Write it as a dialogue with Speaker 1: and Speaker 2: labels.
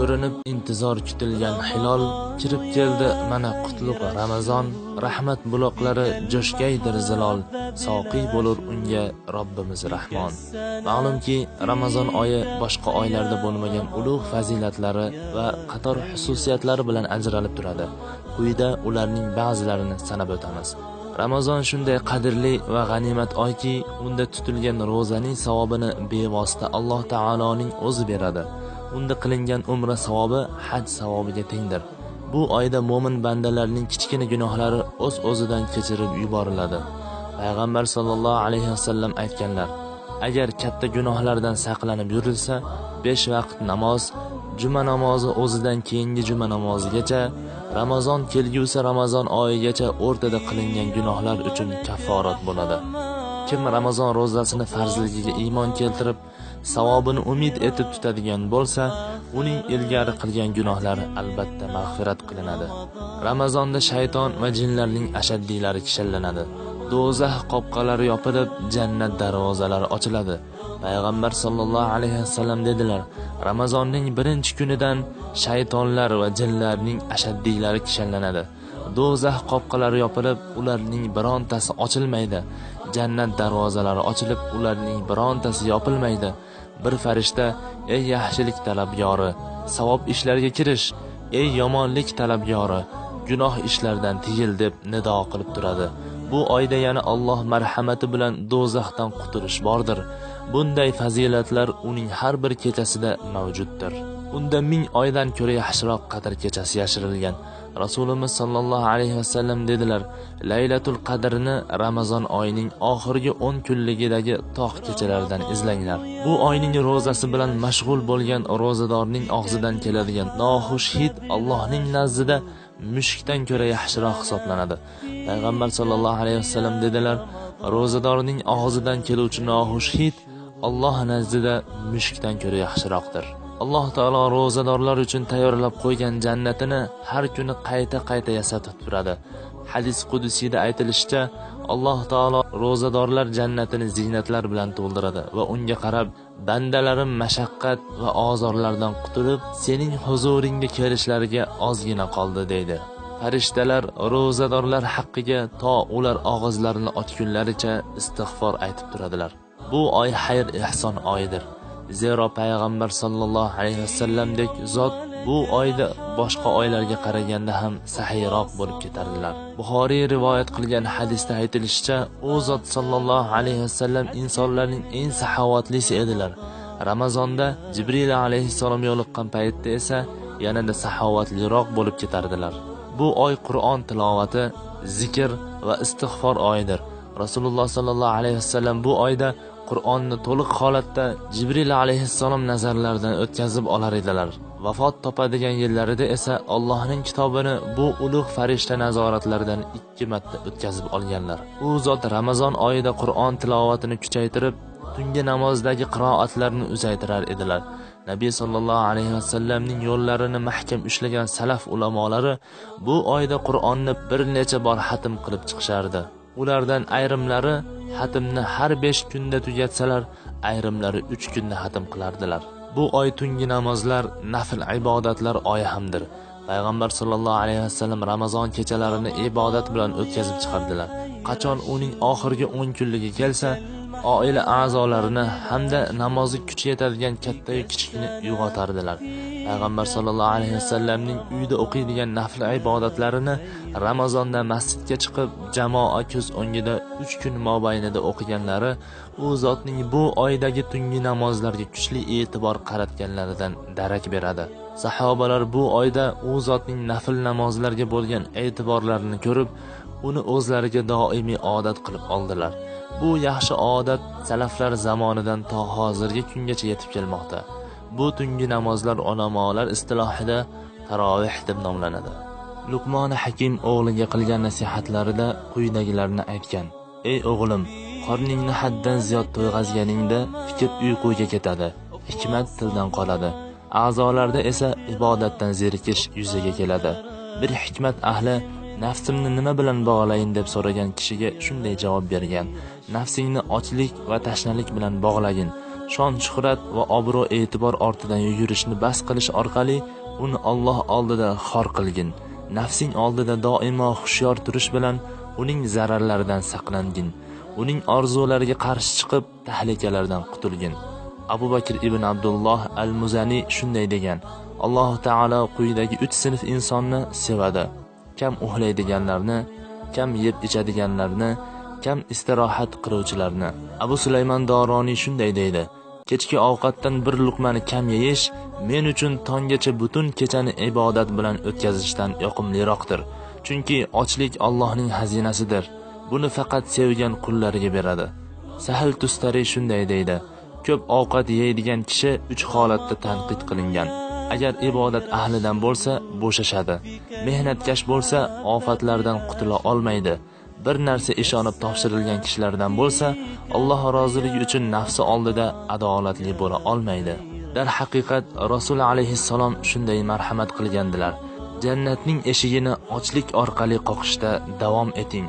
Speaker 1: ko'rinib intizor kutilgan hilol kirib keldi, mana qutlug' Ramazon, rahmat buloqlari jo'shgaydir zilol, soqiy bo'lur unga Robbimiz Rahmon. Ma'lumki, Ramazon oyi boshqa oylarda bo'lmagan ulug' fazilatlari va qator xususiyatlari bilan ajralib turadi. Quyida ularning ba'zilarini sanab o'tamiz. Ramazon shunday qadrli va g'animat oyki, unda tutilgan ro'zaning savobini bevosita Alloh taoloning o'zi beradi. Unda qilingan umra savobi haj savobiga tengdir. Bu oyda mo'min bandalarning kichkina gunohlari o'z-o'zidan kechirib yuboriladi. Payg'ambar sollallohu alayhi vasallam aytganlar: agar katta gunohlardan saqlanib yurilsa, 5 vaqt namoz, juma namozi o'zidan keyingi juma namozigacha, Ramazon kelgusi Ramazon oyigacha o'rtada qilingan gunohlar uchun kafforat bo'ladi. Kim Ramazon ro'zasini farzligiga iymon keltirib, savobini umid etib tutadigan bo'lsa, uning ilgari qilgan gunohlari albatta mag'firat qilinadi. Ramazonda shayton va jinlarning ashaddiylari kishallanadi. Do'zax qopqalari yopilib, jannat darvozalari ochiladi. Payg'ambar sollallohu alayhi vasallam dedilar: Ramazonning birinchi kunidan shaytonlar va jinlarning ashaddiylari kishallanadi. Do'zax qopqalari yopilib, ularning birontasi ochilmaydi. Jannat darvozalari ochilib, ularning birontasi yopilmaydi. Bir farishta: ey yaxshilik talabgori, savob ishlarga kirish, ey yomonlik talabgori, gunoh ishlardan tiyil deb nido qilib turadi. Bu oyda yana Alloh marhamati bilan do'zaxdan qutulish bordir. Bunday fazilatlar uning har bir kechasida mavjuddir. Unda 1000 oydan ko'ra yaxshiroq qadr kechasi yashirilgan. Rasulimiz sallallohu alayhi vasallam dedilar: Laylatul Qadrni Ramazon oyining oxirgi 10 kunligidagi tog' kechalaridan izlanglar. Bu oyning ro'zasi bilan mashg'ul bo'lgan ro'zadorning og'zidan keladigan noxush hid Allohning nazdida mushkdan ko'ra yaxshiroq hisoblanadi. Payg'ambar sallallohu alayhi vasallam dedilar: ro'zadorning og'zidan keluvchi noxush hid Alloh nazdida mushkdan ko'ra yaxshiroqdir. Alloh taolo ro'zadorlar uchun tayyorlab qo'ygan jannatini har kuni qayta yasatib turadi. Hadis qudusiyda aytilishicha, Alloh taolo ro'zadorlar jannatini ziynatlar bilan to'ldiradi va unga qarab: bandalarim mashaqqat va ozorlardan qutulib, sening huzuringga kelishlariga ozgina qoldi deydi. Farishtalar ro'zadorlar haqqiga to ular og'izlarini ochgunlaricha istig'for aytib turadilar. Bu oy xayr ihson oyidir. Zero payg'ambar sollallohu alayhi vasallamdek zot bu oyda boshqa oylarga qaraganda ham sahiyroq bo'lib ketardilar. Buxoriy rivoyat qilgan hadisda aytilishicha, u zot sollallohu alayhi vasallam insonlarning eng saxovatlisi edilar. Ramazonda Jibril alayhissalom yo'liqqan paytda esa yanada saxovatliroq bo'lib ketardilar. Bu oy Qur'on tilovati, zikr va istig'for oyidir. Rasululloh sallallohu alayhi vasallam bu oyda Qur'onni to'liq holatda Jibril alayhissalom nazarlaridan o'tkazib olar edilar. Vafot topadigan yillarida esa Allohning kitobini bu ulug' farishta nazoratlaridan 2 marta o'tkazib olganlar. U zot Ramazon oyida Qur'on tilovatini kuchaytirib, tungi namozdagi qiroatlarni uzaytirar edilar. Nabiy sallallohu alayhi vasallamning yo'llarini mahkam ushlagan salaf ulamolari bu oyda Qur'onni bir necha bor xatm qilib chiqishardi. Ulardan ayrimlari xatmni har 5 kunda tugatsalar, ayrimlari 3 kunda xatm qilardilar. Bu oy tungi namozlar, nafl ibodatlar oyi hamdir. Payg'ambar sallallohu alayhi vasallam Ramazon kechalarini ibodat bilan o'tkazib chiqardilar. Qachon uning oxirgi 10 kunligi kelsa, oila a'zolarini hamda namozi kuchi yetadigan katta va kichikni uyg'otardilar. Payg'ambar sallallohu alayhi vasallamning uyda o'qiydigan nafl ibodatlarini Ramazonda masjidga chiqib jamoa ko'z o'ngida 3 kun mobaynida o'qiganlari u zotning bu oydagi tungi namozlarga kuchli e'tibor qaratganlaridan darak beradi. Sahobalar bu oyda u zotning nafl namozlarga bo'lgan e'tiborlarini ko'rib, uni o'zlariga doimiy odat qilib oldilar. Bu yaxshi odat salaflar zamonidan to hozirgi kungacha yetib kelmoqda. Bu tungi namozlar ulamolar istilohida tarovih deb nomlanadi. Luqmon Hakim o'g'liga qilgan nasihatlarida quyidagilarni aytgan: Ey o'g'lim, qorningni haddan ziyod to'yg'azganingda fikr uyquga ketadi, hikmat tildan qoladi. A'zolarda esa ibodatdan zerikish yuzaga keladi. Bir hikmat ahli nafsimni nima bilan bog'layin deb so'ragan kishiga shunday javob bergan: nafsingni ochlik va tashnalik bilan bog'lagin. shon shuhrat va obro' e'tibor ortidan yugurishni bas qilish orqali uni Alloh oldida xor qilgin. Nafsing oldida doimo hushyor turish bilan uning zararlaridan saqlangin. Uning orzulariga qarshi chiqib, tahlikalardan qutulgin. Abu Bakr ibn Abdulloh al-Muzani shunday degan: Alloh taolo quyidagi 3 sinf insonni sevadi: kam uxlaydiganlarni, kam yeb ichadiganlarni, kam istirohat qiluvchilarni. Abu Sulaymon Doroniy shunday deydi: kechki ovqatdan bir luqmani kam yeyish men uchun tonggacha butun kechani ibodat bilan o'tkazishdan yoqimliroqdir. Chunki ochlik Allohning xazinasidir. Buni faqat sevgan qullariga beradi. Sahil Tustari shunday deydi: ko'p ovqat yeydigan kishi 3 holatda tanqid qilingan. Agar ibodat ahlidan bo'lsa, bo'shashadi. Mehnatkash bo'lsa, ofatlardan qutula olmaydi. Bir narsa ishonib topshirilgan kishilardan bo'lsa, Alloh roziligi uchun nafsi oldida adolatli bo'la olmaydi. Dar haqiqat Rasul alayhissalom shunday marhamat qilgandilar: jannatning eshigini ochlik orqali qoqishda davom eting.